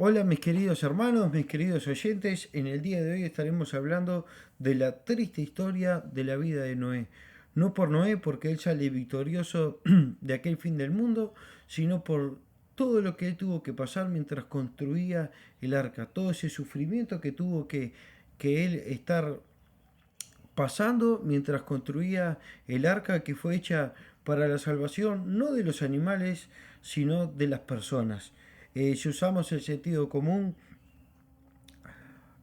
Hola mis queridos hermanos, mis queridos oyentes, en el día de hoy estaremos hablando de la triste historia de la vida de Noé. No por Noé, porque él sale victorioso de aquel fin del mundo, sino por todo lo que él tuvo que pasar mientras construía el arca, todo ese sufrimiento que tuvo que él estar pasando mientras construía el arca que fue hecha para la salvación no de los animales, sino de las personas. Si usamos el sentido común,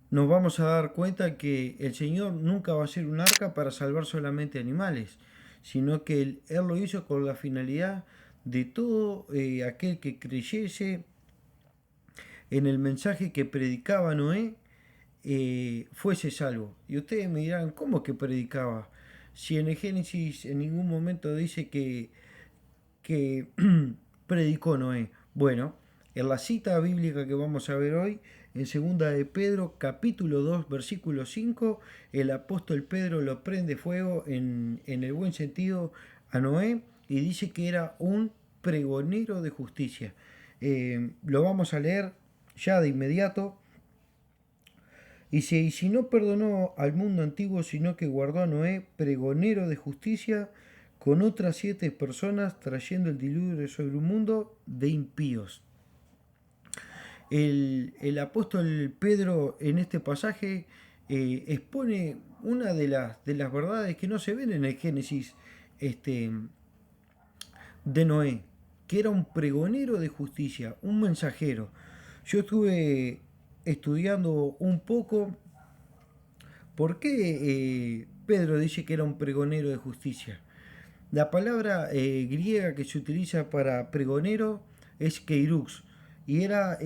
nos vamos a dar cuenta que el Señor nunca va a ser un arca para salvar solamente animales, sino que Él lo hizo con la finalidad de todo aquel que creyese en el mensaje que predicaba Noé fuese salvo. Y ustedes me dirán, ¿cómo que predicaba? Si en el Génesis en ningún momento dice que predicó Noé. Bueno, en la cita bíblica que vamos a ver hoy, en segunda de Pedro, capítulo 2 versículo 5, el apóstol Pedro lo prende fuego en el buen sentido a Noé y dice que era un pregonero de justicia. Lo vamos a leer ya de inmediato. Y si no perdonó al mundo antiguo, sino que guardó a Noé, pregonero de justicia, con otras 7 personas, trayendo el diluvio sobre un mundo de impíos. El apóstol Pedro en este pasaje expone una de las verdades que no se ven en el Génesis este, de Noé, que era un pregonero de justicia, un mensajero. Yo estuve estudiando un poco por qué Pedro dice que era un pregonero de justicia. La palabra griega que se utiliza para pregonero es keirux y era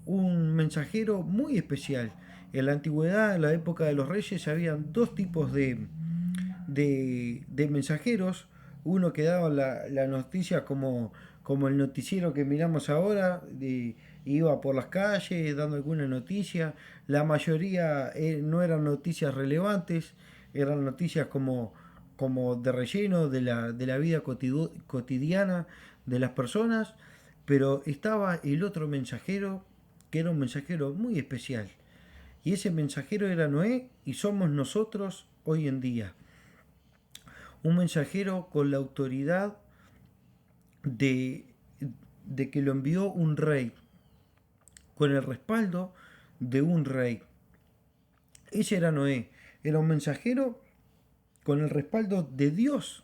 un mensajero muy especial. En la antigüedad, en la época de los reyes, habían dos tipos de mensajeros. Uno que daba la noticia como el noticiero que miramos ahora, iba por las calles dando alguna noticia. La mayoría no eran noticias relevantes, eran noticias como de relleno de la vida cotidiana de las personas, pero estaba el otro mensajero, que era un mensajero muy especial. Y ese mensajero era Noé y somos nosotros hoy en día. Un mensajero con la autoridad de, de que lo envió un rey, con el respaldo de un rey. Ese era Noé, era un mensajero con el respaldo de Dios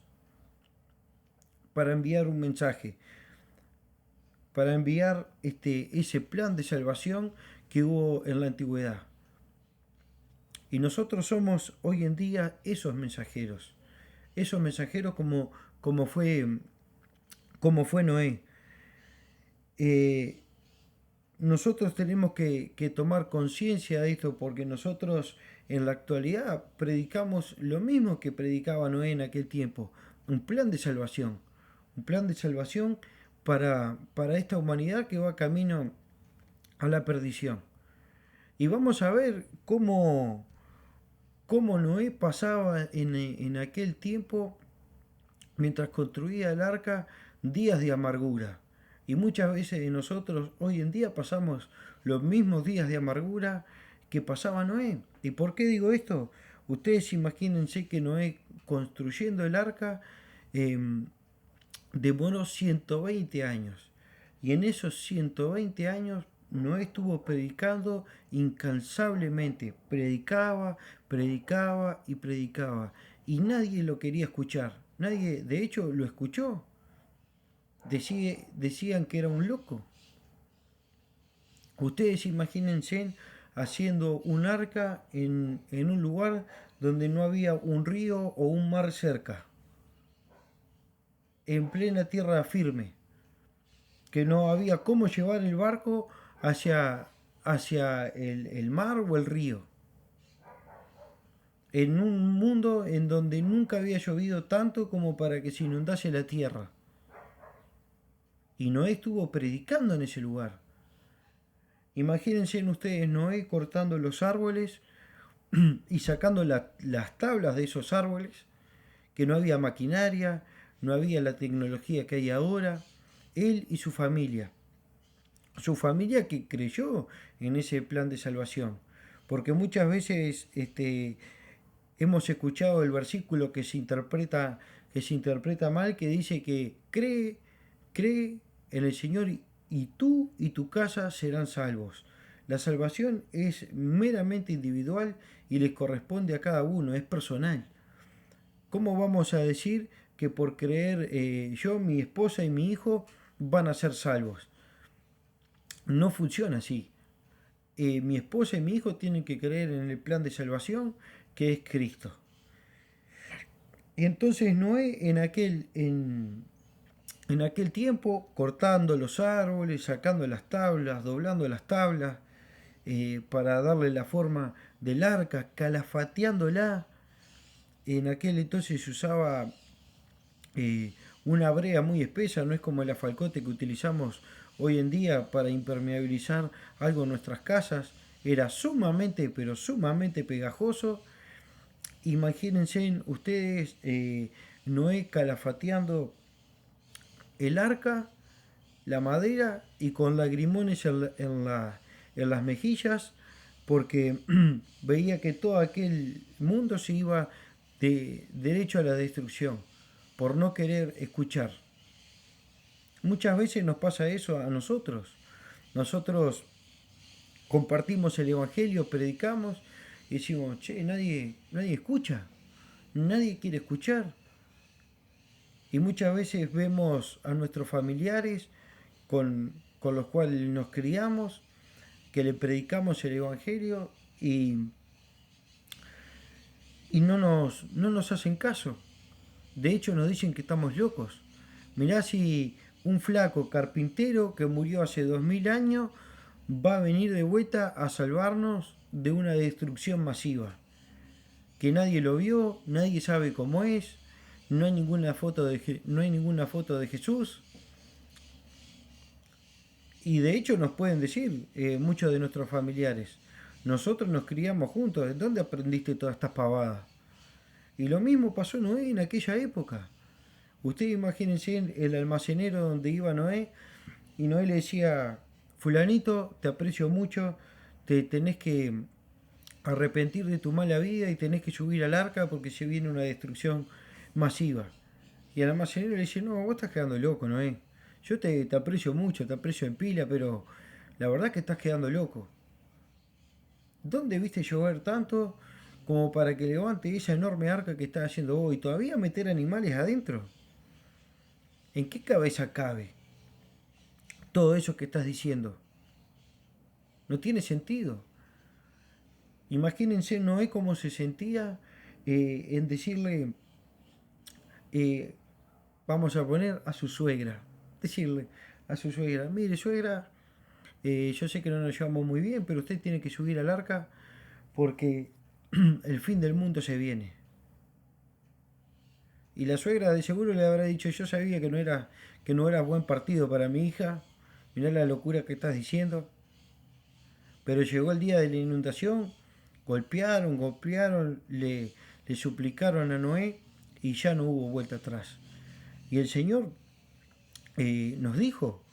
para enviar un mensaje, para enviar ese plan de salvación que hubo en la antigüedad. Y nosotros somos hoy en día esos mensajeros como fue, como fue Noé. Eh, Nosotros tenemos que tomar conciencia de esto porque nosotros en la actualidad predicamos lo mismo que predicaba Noé en aquel tiempo, un plan de salvación para esta humanidad que va camino a la perdición. Y vamos a ver cómo Noé pasaba en aquel tiempo mientras construía el arca días de amargura. Y muchas veces nosotros hoy en día pasamos los mismos días de amargura que pasaba Noé. ¿Y por qué digo esto? Ustedes imagínense que Noé construyendo el arca eh, demoró 120 años. Y en esos 120 años Noé estuvo predicando incansablemente. Predicaba, predicaba y predicaba. Y nadie lo quería escuchar. Nadie, de hecho, lo escuchó. Decían que era un loco. Ustedes imagínense haciendo un arca en un lugar donde no había un río o un mar cerca, en plena tierra firme, que no había cómo llevar el barco hacia el mar o el río, en un mundo en donde nunca había llovido tanto como para que se inundase la tierra. Y Noé estuvo predicando en ese lugar. Imagínense ustedes Noé cortando los árboles y sacando las tablas de esos árboles, que no había maquinaria, no había la tecnología que hay ahora, él y su familia, su familia que creyó en ese plan de salvación. Porque muchas veces hemos escuchado el versículo que se interpreta mal, que dice que cree en el Señor y tú y tu casa serán salvos. La salvación es meramente individual y les corresponde a cada uno, es personal. ¿Cómo vamos a decir que por creer yo, mi esposa y mi hijo van a ser salvos? No funciona así. Mi esposa y mi hijo tienen que creer en el plan de salvación que es Cristo. Y entonces Noé en aquel tiempo, cortando los árboles, sacando las tablas, doblando las tablas, para darle la forma del arca, calafateándola. En aquel entonces se usaba eh, una brea muy espesa, no es como el afalcote que utilizamos hoy en día para impermeabilizar algo en nuestras casas. Era sumamente, pero sumamente pegajoso. Imagínense ustedes Noé calafateando el arca, la madera y con lagrimones en las mejillas, porque veía que todo aquel mundo se iba derecho a la destrucción por no querer escuchar. Muchas veces nos pasa eso a nosotros. Nosotros compartimos el Evangelio, predicamos y decimos, che, nadie escucha, nadie quiere escuchar. Y muchas veces vemos a nuestros familiares con los cuales nos criamos, que le predicamos el Evangelio y no nos hacen caso. De hecho nos dicen que estamos locos. Mirá si un flaco carpintero que murió hace 2000 años va a venir de vuelta a salvarnos de una destrucción masiva. Que nadie lo vio, nadie sabe cómo es, no hay ninguna foto de Jesús. Y de hecho nos pueden decir muchos de nuestros familiares, nosotros nos criamos juntos, ¿de dónde aprendiste todas estas pavadas? Y lo mismo pasó Noé en aquella época. Ustedes imagínense el almacenero donde iba Noé y Noé le decía, fulanito, te aprecio mucho, te tenés que arrepentir de tu mala vida y tenés que subir al arca porque se viene una destrucción masiva. Y el almacenero le dice, no, vos estás quedando loco, Noé. Yo te aprecio mucho, te aprecio en pila, pero la verdad que estás quedando loco. ¿Dónde viste llover tanto como para que levante esa enorme arca que está haciendo vos y todavía meter animales adentro? ¿En qué cabeza cabe todo eso que estás diciendo? No tiene sentido. Imagínense Noé cómo se sentía en decirle, eh, vamos a poner a su suegra, decirle a su suegra, mire suegra, yo sé que no nos llevamos muy bien, pero usted tiene que subir al arca porque el fin del mundo se viene. Y la suegra de seguro le habrá dicho, yo sabía que no era buen partido para mi hija, mirá la locura que estás diciendo. Pero llegó el día de la inundación, golpearon, le suplicaron a Noé y ya no hubo vuelta atrás. Y el Señor nos dijo,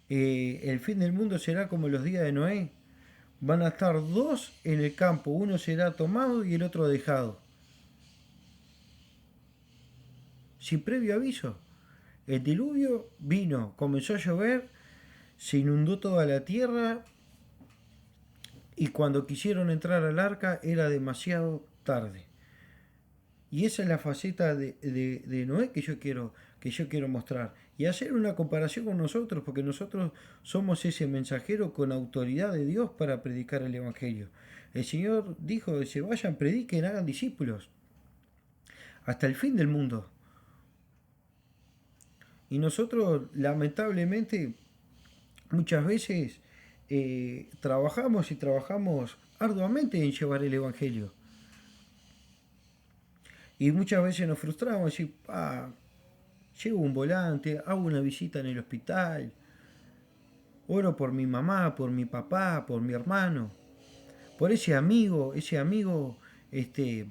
el fin del mundo será como los días de Noé. Van a estar dos en el campo, uno será tomado y el otro dejado. Sin previo aviso. El diluvio vino, comenzó a llover, se inundó toda la tierra y cuando quisieron entrar al arca era demasiado tarde. Y esa es la faceta de Noé que yo quiero mostrar. Y hacer una comparación con nosotros, porque nosotros somos ese mensajero con autoridad de Dios para predicar el Evangelio. El Señor dijo, se vayan, prediquen, hagan discípulos, hasta el fin del mundo. Y nosotros, lamentablemente, muchas veces trabajamos y trabajamos arduamente en llevar el Evangelio. Y muchas veces nos frustramos y llevo un volante, hago una visita en el hospital, oro por mi mamá, por mi papá, por mi hermano, por ese amigo este,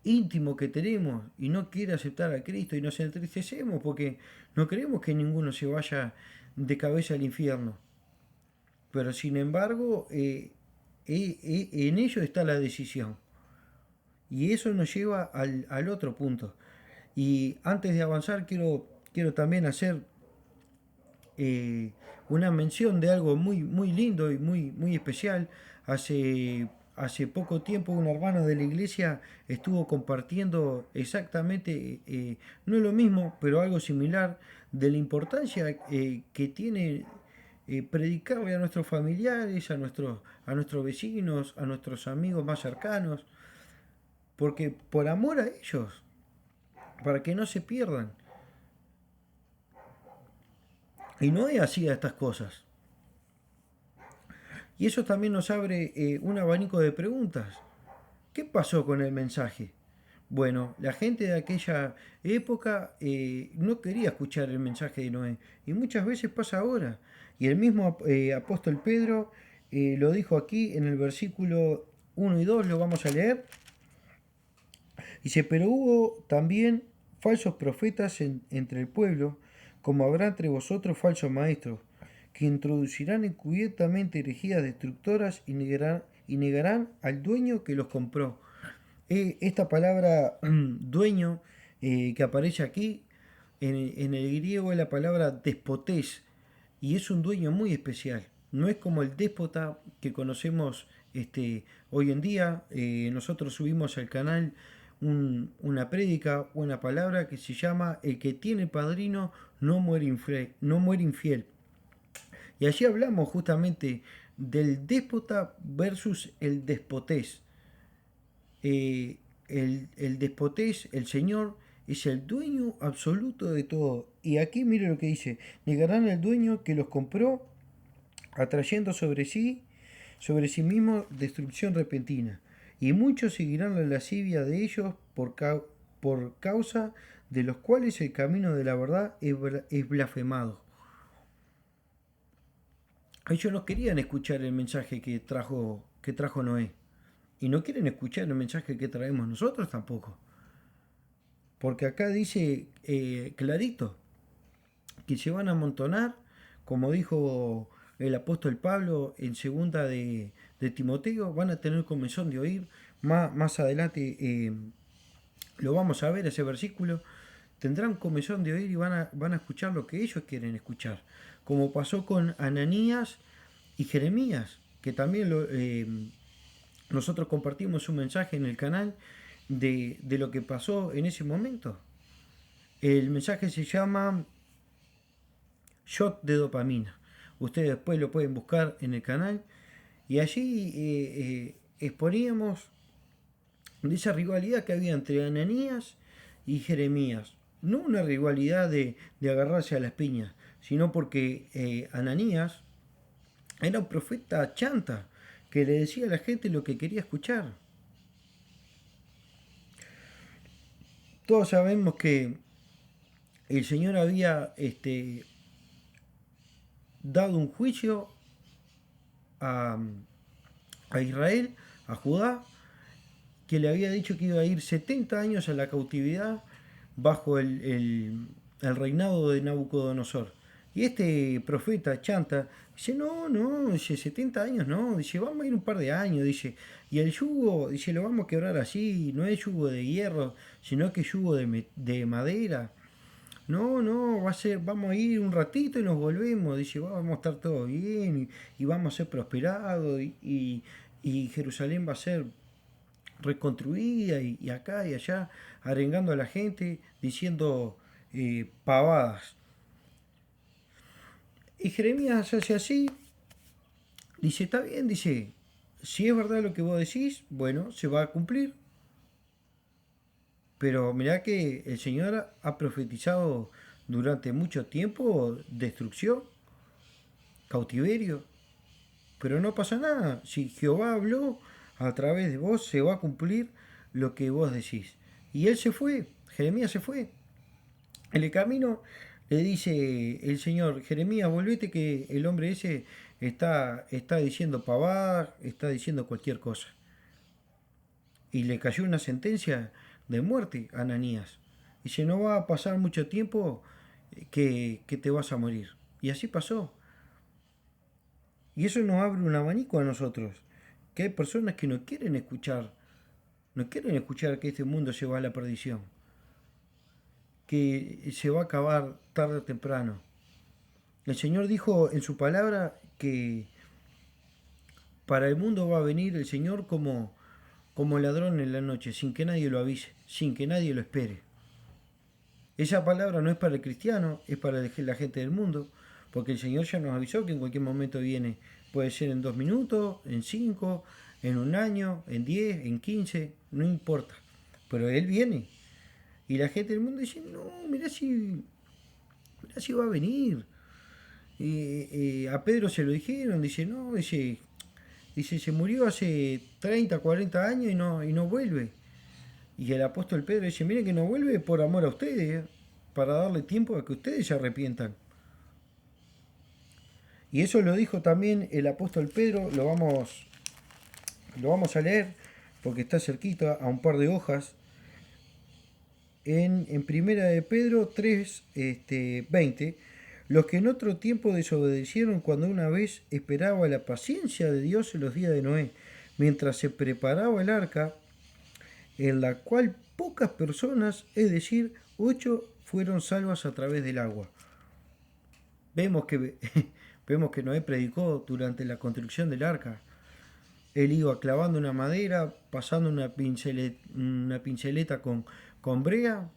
íntimo que tenemos y no quiere aceptar a Cristo y nos entristecemos porque no queremos que ninguno se vaya de cabeza al infierno. Pero sin embargo, en ello está la decisión. Y eso nos lleva al otro punto. Y antes de avanzar, quiero también hacer eh, una mención de algo muy lindo y muy especial. Hace poco tiempo un hermano de la iglesia estuvo compartiendo exactamente, no lo mismo, pero algo similar, de la importancia que tiene predicarle a nuestros familiares, a nuestros vecinos, a nuestros amigos más cercanos, porque por amor a ellos, para que no se pierdan. Y no es así a estas cosas. Y eso también nos abre un abanico de preguntas. ¿Qué pasó con el mensaje? Bueno, la gente de aquella época no quería escuchar el mensaje de Noé. Y muchas veces pasa ahora. Y el mismo apóstol Pedro lo dijo aquí en el versículo 1 y 2, lo vamos a leer. Dice, pero hubo también falsos profetas entre el pueblo, como habrá entre vosotros falsos maestros, que introducirán encubiertamente herejías destructoras y negarán al dueño que los compró. Esta palabra dueño que aparece aquí en el griego es la palabra despotés y es un dueño muy especial. No es como el déspota que conocemos hoy en día. Nosotros subimos al canal una prédica, una palabra que se llama el que tiene padrino no muere infiel. Y allí hablamos justamente del déspota versus el despotés. El despotés, el Señor, es el dueño absoluto de todo. Y aquí mire lo que dice, negarán al dueño que los compró, atrayendo sobre sí mismo destrucción repentina. Y muchos seguirán la lascivia de ellos por causa de los cuales el camino de la verdad es blasfemado. Ellos no querían escuchar el mensaje que trajo Noé. Y no quieren escuchar el mensaje que traemos nosotros tampoco. Porque acá dice clarito que se van a amontonar, como dijo el apóstol Pablo en segunda de Timoteo, van a tener comezón de oír. Más adelante lo vamos a ver ese versículo. Tendrán comezón de oír y van a escuchar lo que ellos quieren escuchar. Como pasó con Ananías y Jeremías, que también nosotros compartimos un mensaje en el canal de lo que pasó en ese momento. El mensaje se llama Shot de dopamina. Ustedes después lo pueden buscar en el canal. Y allí exponíamos de esa rivalidad que había entre Ananías y Jeremías. No una rivalidad de agarrarse a las piñas, sino porque Ananías era un profeta chanta que le decía a la gente lo que quería escuchar. Todos sabemos que el Señor había dado un juicio a, a Israel, a Judá, que le había dicho que iba a ir 70 años a la cautividad bajo el reinado de Nabucodonosor. Y este profeta chanta dice, no, dice 70 años no, dice, vamos a ir un par de años, dice, y el yugo, dice, lo vamos a quebrar así, no es yugo de hierro, sino que es yugo de madera. No, vamos a ir un ratito y nos volvemos, dice, vamos a estar todo bien y vamos a ser prosperados y Jerusalén va a ser reconstruida y acá y allá, arengando a la gente, diciendo pavadas. Y Jeremías hace así, dice, está bien, dice, si es verdad lo que vos decís, bueno, se va a cumplir. Pero mirá que el Señor ha profetizado durante mucho tiempo destrucción, cautiverio. Pero no pasa nada. Si Jehová habló a través de vos, se va a cumplir lo que vos decís. Y él se fue, Jeremías se fue. En el camino le dice el Señor, Jeremías, volvete que el hombre ese está diciendo pavada, está diciendo cualquier cosa. Y le cayó una sentencia de muerte a Ananías. Dice, no va a pasar mucho tiempo que te vas a morir. Y así pasó. Y eso nos abre un abanico a nosotros, que hay personas que no quieren escuchar que este mundo se va a la perdición, que se va a acabar tarde o temprano. El Señor dijo en su palabra que para el mundo va a venir el Señor como ladrón en la noche, sin que nadie lo avise, sin que nadie lo espere. Esa palabra no es para el cristiano, es para la gente del mundo, porque el Señor ya nos avisó que en cualquier momento viene. Puede ser en 2 minutos, en 5, en un año, en 10, en 15, no importa. Pero Él viene. Y la gente del mundo dice, no, mirá si va a venir. A Pedro se lo dijeron, dice, no, dice, se murió hace 30, 40 años y no vuelve. Y el apóstol Pedro dice, miren que no vuelve por amor a ustedes, para darle tiempo a que ustedes se arrepientan. Y eso lo dijo también el apóstol Pedro, lo vamos a leer porque está cerquita a un par de hojas. En primera de Pedro 3, 20, los que en otro tiempo desobedecieron cuando una vez esperaba la paciencia de Dios en los días de Noé, mientras se preparaba el arca, en la cual pocas personas, es decir, 8, fueron salvas a través del agua. Vemos que, vemos que Noé predicó durante la construcción del arca. Él iba clavando una madera, pasando una pinceleta con brea,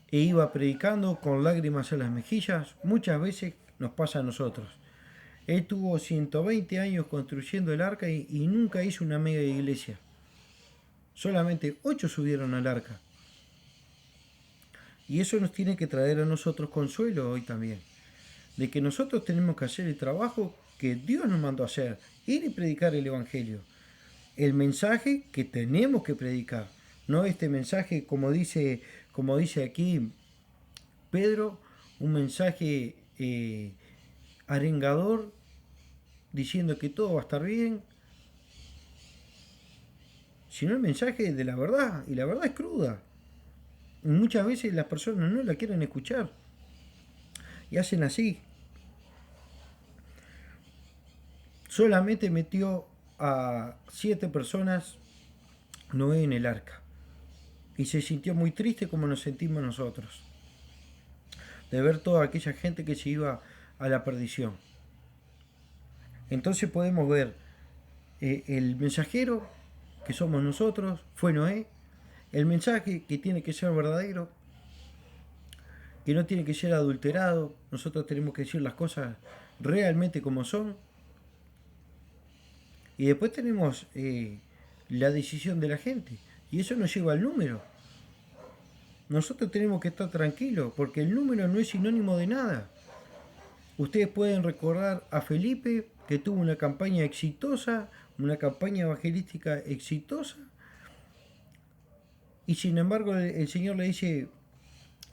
e iba predicando con lágrimas en las mejillas. Muchas veces nos pasa a nosotros. Él tuvo 120 años construyendo el arca y nunca hizo una mega iglesia. Solamente 8 subieron al arca. Y eso nos tiene que traer a nosotros consuelo hoy también. De que nosotros tenemos que hacer el trabajo que Dios nos mandó a hacer. Ir y predicar el Evangelio. El mensaje que tenemos que predicar. No este mensaje, como dice aquí Pedro, un mensaje arengador, diciendo que todo va a estar bien, sino el mensaje de la verdad. Y la verdad es cruda. Muchas veces las personas no la quieren escuchar y hacen así. Solamente metió a 7 personas Noé en el arca y se sintió muy triste como nos sentimos nosotros, de ver toda aquella gente que se iba a la perdición. Entonces podemos ver el mensajero que somos nosotros, fue Noé, el mensaje que tiene que ser verdadero, que no tiene que ser adulterado, nosotros tenemos que decir las cosas realmente como son. Y después tenemos la decisión de la gente, y eso nos lleva al número. Nosotros tenemos que estar tranquilos, porque el número no es sinónimo de nada. Ustedes pueden recordar a Felipe, que tuvo una campaña exitosa, una campaña evangelística exitosa, y sin embargo el Señor le dice,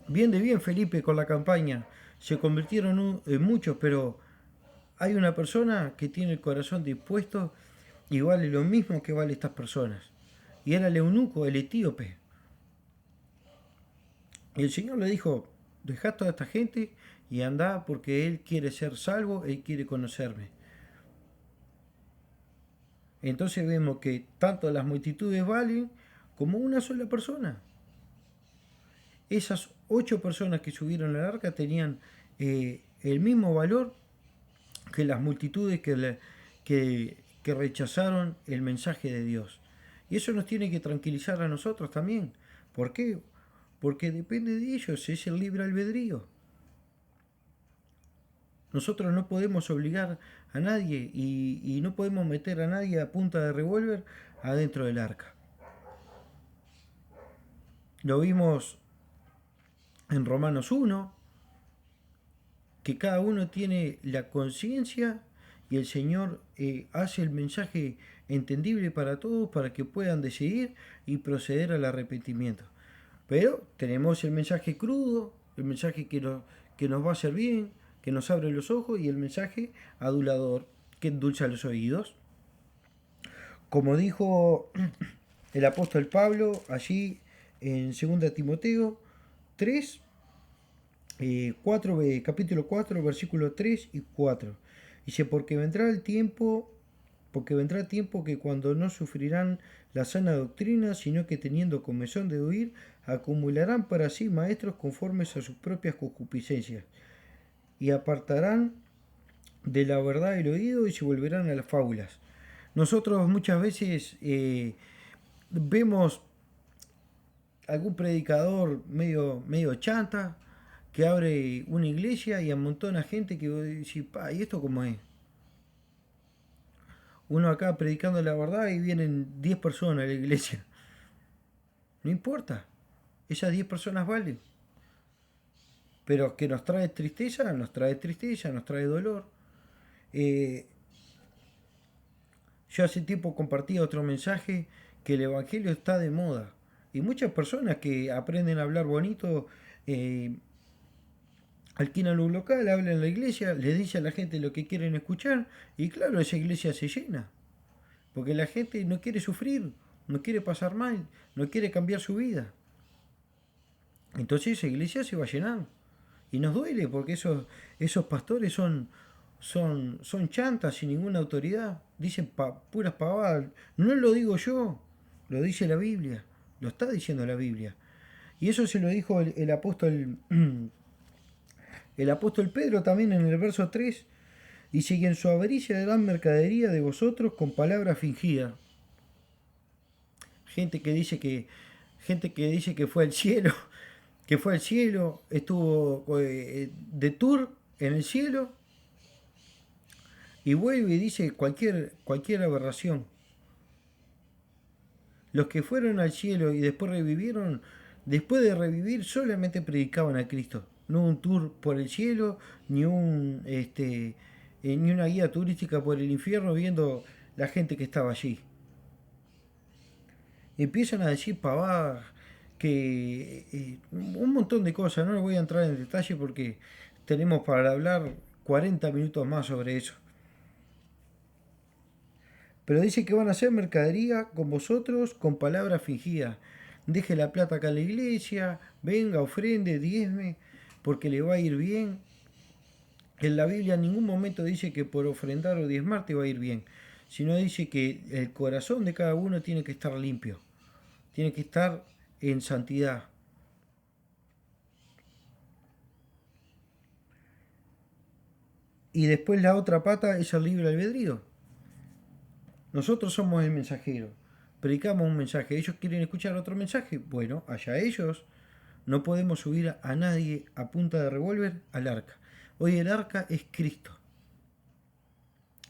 bien de bien Felipe con la campaña, se convirtieron en muchos, pero hay una persona que tiene el corazón dispuesto y vale lo mismo que vale estas personas. Y era el eunuco, el etíope. Y el Señor le dijo, dejá toda esta gente y andá porque Él quiere ser salvo, Él quiere conocerme. Entonces vemos que tanto las multitudes valen como una sola persona. Esas 8 personas que subieron al arca tenían el mismo valor que las multitudes que rechazaron el mensaje de Dios. Y eso nos tiene que tranquilizar a nosotros también. ¿Por qué? Porque depende de ellos, es el libre albedrío. Nosotros no podemos obligar a nadie y no podemos meter a nadie a punta de revólver adentro del arca. Lo vimos en Romanos 1, que cada uno tiene la conciencia y el Señor hace el mensaje entendible para todos para que puedan decidir y proceder al arrepentimiento. Pero tenemos el mensaje crudo, el mensaje que nos va a hacer bien, que nos abre los ojos, y el mensaje adulador, que endulza los oídos. Como dijo el apóstol Pablo allí en 2 Timoteo 3, capítulo 4 versículos 3 y 4. Dice, porque vendrá tiempo que cuando no sufrirán la sana doctrina, sino que teniendo comezón de oír, acumularán para sí maestros conformes a sus propias concupiscencias, y apartarán de la verdad el oído y se volverán a las fábulas. Nosotros muchas veces vemos algún predicador medio chanta que abre una iglesia y amontona gente que dice, pa, ¿y esto cómo es? Uno acá predicando la verdad y vienen 10 personas a la iglesia. No importa, esas 10 personas valen. Pero que nos trae tristeza, nos trae tristeza, nos trae dolor. Eh, yo hace tiempo compartí otro mensaje que el Evangelio está de moda. Y muchas personas que aprenden a hablar bonito eh, alquilan un local, hablan en la iglesia, le dice a la gente lo que quieren escuchar y claro, esa iglesia se llena. Porque la gente no quiere sufrir, no quiere pasar mal, no quiere cambiar su vida. Entonces esa iglesia se va a llenar. Y nos duele porque esos pastores son chantas sin ninguna autoridad. Dicen puras pavadas. No lo digo yo, lo dice la Biblia. Lo está diciendo la Biblia. Y eso se lo dijo el apóstol, el apóstol Pedro también en el verso 3. Dice, y en su avaricia dan mercadería de vosotros con palabras fingidas. Gente que dice que, gente que dice que fue al cielo, que fue al cielo, estuvo de tour en el cielo y vuelve y dice cualquier aberración. Los que fueron al cielo y después revivieron, después de revivir solamente predicaban a Cristo. No un tour por el cielo, ni una guía turística por el infierno viendo la gente que estaba allí. Empiezan a decir pavadas, que un montón de cosas, no les voy a entrar en detalle porque tenemos para hablar 40 minutos más sobre eso. Pero dice que van a hacer mercadería con vosotros con palabras fingidas. Deje la plata acá en la iglesia, venga, ofrende, diezme, porque le va a ir bien. En la Biblia en ningún momento dice que por ofrendar o diezmar te va a ir bien, sino dice que el corazón de cada uno tiene que estar limpio, tiene que estar en santidad. Y después la otra pata es el libre albedrío. Nosotros somos el mensajero, predicamos un mensaje, ellos quieren escuchar otro mensaje, bueno, allá ellos. No podemos subir a nadie a punta de revólver al arca. Hoy el arca es Cristo.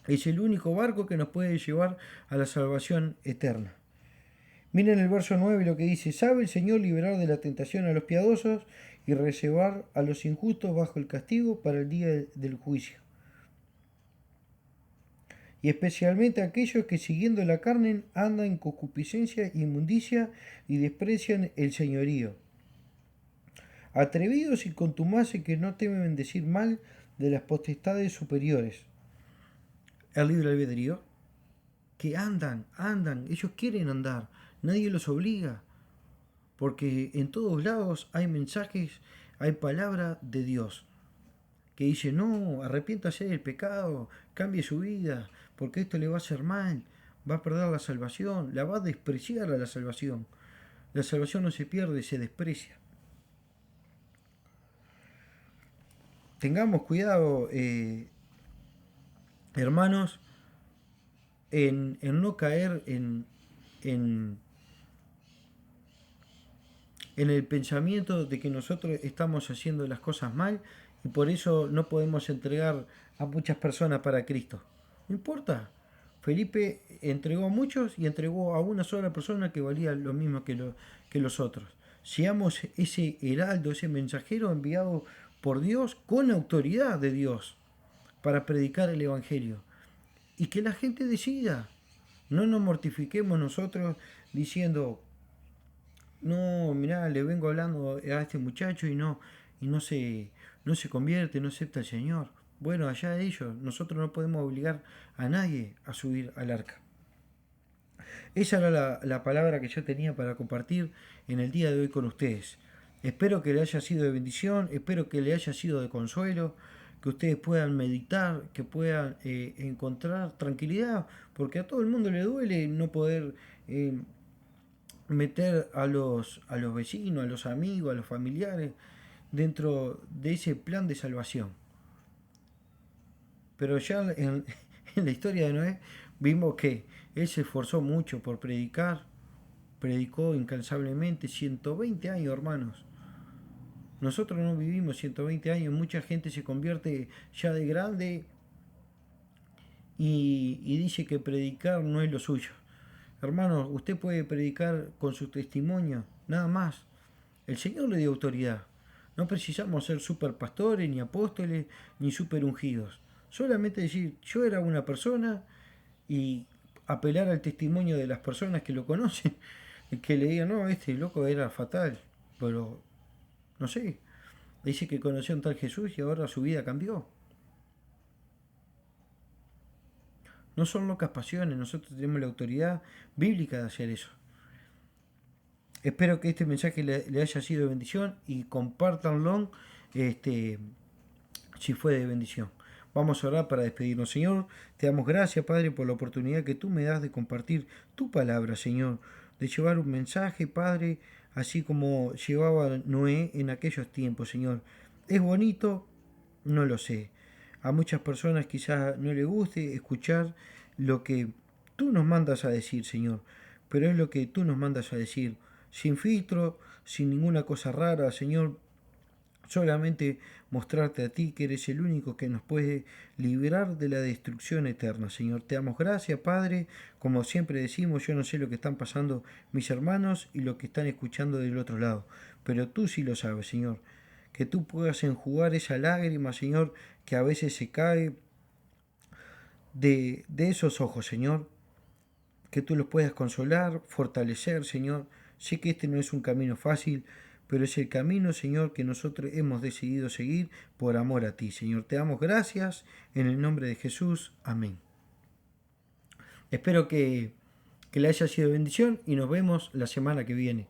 Es el único barco que nos puede llevar a la salvación eterna. Miren el verso 9 lo que dice, sabe el Señor liberar de la tentación a los piadosos y reservar a los injustos bajo el castigo para el día del juicio. Y especialmente aquellos que siguiendo la carne andan en concupiscencia e inmundicia y desprecian el señorío. Atrevidos y contumaces que no temen decir mal de las potestades superiores. El libre albedrío, que andan, ellos quieren andar, nadie los obliga, porque en todos lados hay mensajes, hay palabra de Dios, que dice, no, arrepiéntase del pecado, cambie su vida, porque esto le va a hacer mal, va a perder la salvación, la va a despreciar a la salvación. La salvación no se pierde, se desprecia. Tengamos cuidado, hermanos, en no caer en, en el pensamiento de que nosotros estamos haciendo las cosas mal y por eso no podemos entregar a muchas personas para Cristo. No importa. Felipe entregó a muchos y entregó a una sola persona que valía lo mismo que los otros. Seamos ese heraldo, ese mensajero enviado por Dios con autoridad de Dios para predicar el Evangelio. Y que la gente decida. No nos mortifiquemos nosotros diciendo, no, mirá, le vengo hablando a este muchacho y no se convierte, no acepta al Señor. Bueno, allá ellos, nosotros no podemos obligar a nadie a subir al arca. Esa era la palabra que yo tenía para compartir en el día de hoy con ustedes. Espero que le haya sido de bendición, espero que le haya sido de consuelo, que ustedes puedan meditar, que puedan encontrar tranquilidad, porque a todo el mundo le duele no poder eh, meter a los vecinos, a los amigos, a los familiares dentro de ese plan de salvación. Pero ya en la historia de Noé vimos que él se esforzó mucho por predicar, predicó incansablemente 120 años, hermanos. Nosotros no vivimos 120 años, mucha gente se convierte ya de grande y dice que predicar no es lo suyo. Hermanos, usted puede predicar con su testimonio, nada más. El Señor le dio autoridad. No precisamos ser super pastores, ni apóstoles, ni super ungidos. Solamente decir, yo era una persona y apelar al testimonio de las personas que lo conocen, que le digan, no, este loco era fatal, pero no sé, dice que conoció a un tal Jesús y ahora su vida cambió. No son locas pasiones, nosotros tenemos la autoridad bíblica de hacer eso. Espero que este mensaje le haya sido de bendición y compártanlo este, si fue de bendición. Vamos a orar para despedirnos. Señor, te damos gracias, Padre, por la oportunidad que tú me das de compartir tu palabra, Señor, de llevar un mensaje, Padre, así como llevaba Noé en aquellos tiempos, Señor. ¿Es bonito? No lo sé. A muchas personas quizás no les guste escuchar lo que tú nos mandas a decir, Señor, pero es lo que tú nos mandas a decir, sin filtro, sin ninguna cosa rara, Señor, solamente mostrarte a ti que eres el único que nos puede liberar de la destrucción eterna, Señor. Te damos gracias, Padre. Como siempre decimos, yo no sé lo que están pasando mis hermanos y lo que están escuchando del otro lado, pero tú sí lo sabes, Señor. Que tú puedas enjugar esa lágrima, Señor, que a veces se cae de esos ojos, Señor. Que tú los puedas consolar, fortalecer, Señor. Sé que este no es un camino fácil, pero es el camino, Señor, que nosotros hemos decidido seguir por amor a ti, Señor. Te damos gracias en el nombre de Jesús. Amén. Espero que le haya sido bendición y nos vemos la semana que viene.